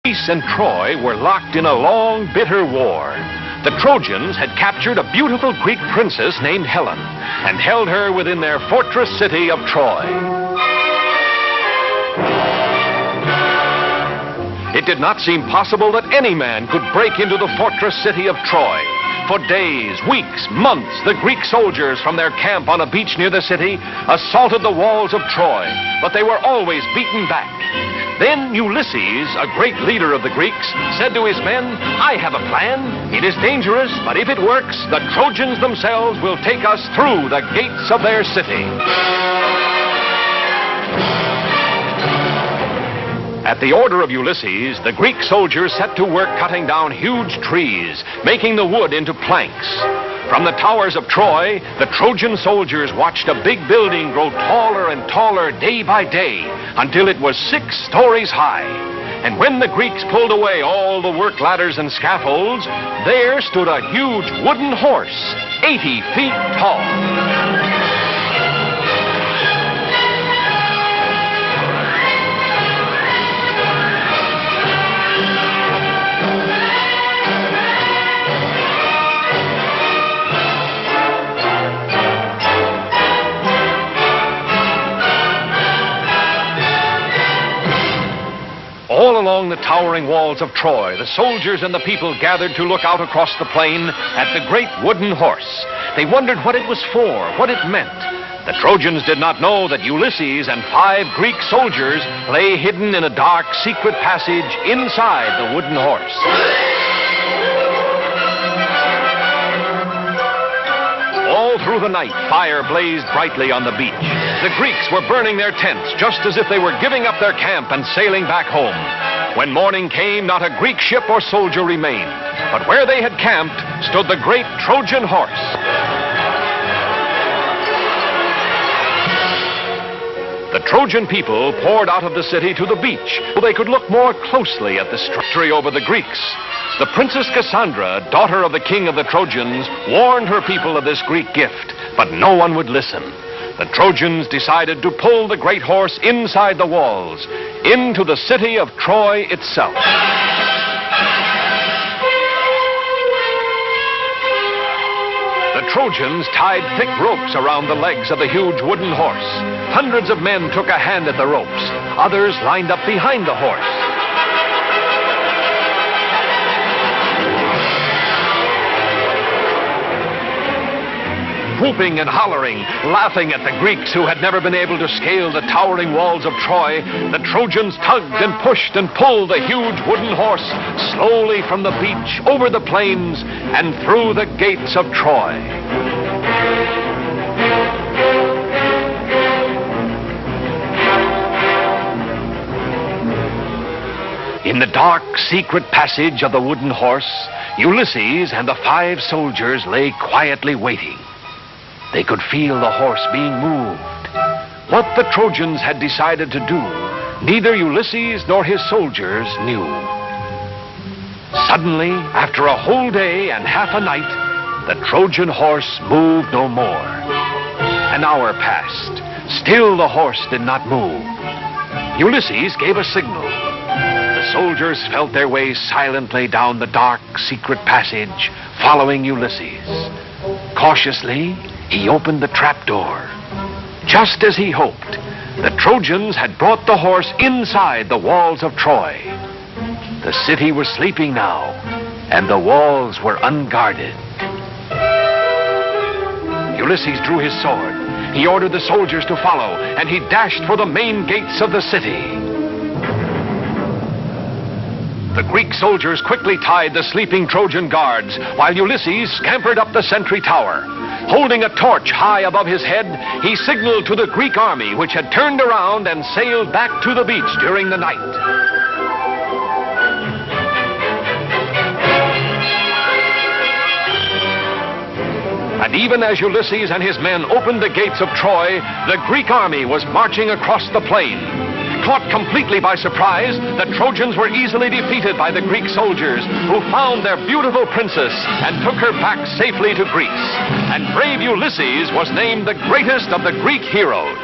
Greece and Troy were locked in a long, bitter war. The Trojans had captured a beautiful Greek princess named Helen and held her within their fortress city of Troy. It did not seem possible that any man could break into the fortress city of Troy. For days, weeks, months, the Greek soldiers from their camp on a beach near the city assaulted the walls of Troy, but they were always beaten back. Then Ulysses, a great leader of the Greeks, said to his men, "I have a plan. It is dangerous, but if it works, the Trojans themselves will take us through the gates of their city." At the order of Ulysses, the Greek soldiers set to work cutting down huge trees, making the wood into planks. From the towers of Troy, the Trojan soldiers watched a big building grow taller and taller day by day until it was 6 stories high. And when the Greeks pulled away all the work ladders and scaffolds, there stood a huge wooden horse, 80 feet tall. All along the towering walls of Troy, the soldiers and the people gathered to look out across the plain at the great wooden horse. They wondered what it was for, what it meant. The Trojans did not know that Ulysses and 5 Greek soldiers lay hidden in a dark, secret passage inside the wooden horse. All through the night, fire blazed brightly on the beach. The Greeks were burning their tents just as if they were giving up their camp and sailing back home. When morning came, not a Greek ship or soldier remained. But where they had camped stood the great Trojan horse. The Trojan people poured out of the city to the beach so they could look more closely at the victory over the Greeks. The Princess Cassandra, daughter of the king of the Trojans, warned her people of this Greek gift, but no one would listen. The Trojans decided to pull the great horse inside the walls, into the city of Troy itself. The Trojans tied thick ropes around the legs of the huge wooden horse. Hundreds of men took a hand at the ropes. Others lined up behind the horse. Whooping and hollering, laughing at the Greeks who had never been able to scale the towering walls of Troy, the Trojans tugged and pushed and pulled the huge wooden horse slowly from the beach, over the plains, and through the gates of Troy. In the dark, secret passage of the wooden horse, Ulysses and the 5 soldiers lay quietly waiting. They could feel the horse being moved. What the Trojans had decided to do, neither Ulysses nor his soldiers knew. Suddenly, after a whole day and half a night, the Trojan horse moved no more. An hour passed. Still the horse did not move. Ulysses gave a signal. The soldiers felt their way silently down the dark, secret passage, following Ulysses. Cautiously, he opened the trapdoor. Just as he hoped, the Trojans had brought the horse inside the walls of Troy. The city was sleeping now, and the walls were unguarded. Ulysses drew his sword. He ordered the soldiers to follow, and he dashed for the main gates of the city. The Greek soldiers quickly tied the sleeping Trojan guards, while Ulysses scampered up the sentry tower. Holding a torch high above his head, he signaled to the Greek army, which had turned around and sailed back to the beach during the night. And even as Ulysses and his men opened the gates of Troy, the Greek army was marching across the plain. Caught completely by surprise, the Trojans were easily defeated by the Greek soldiers, who found their beautiful princess and took her back safely to Greece. And brave Ulysses was named the greatest of the Greek heroes.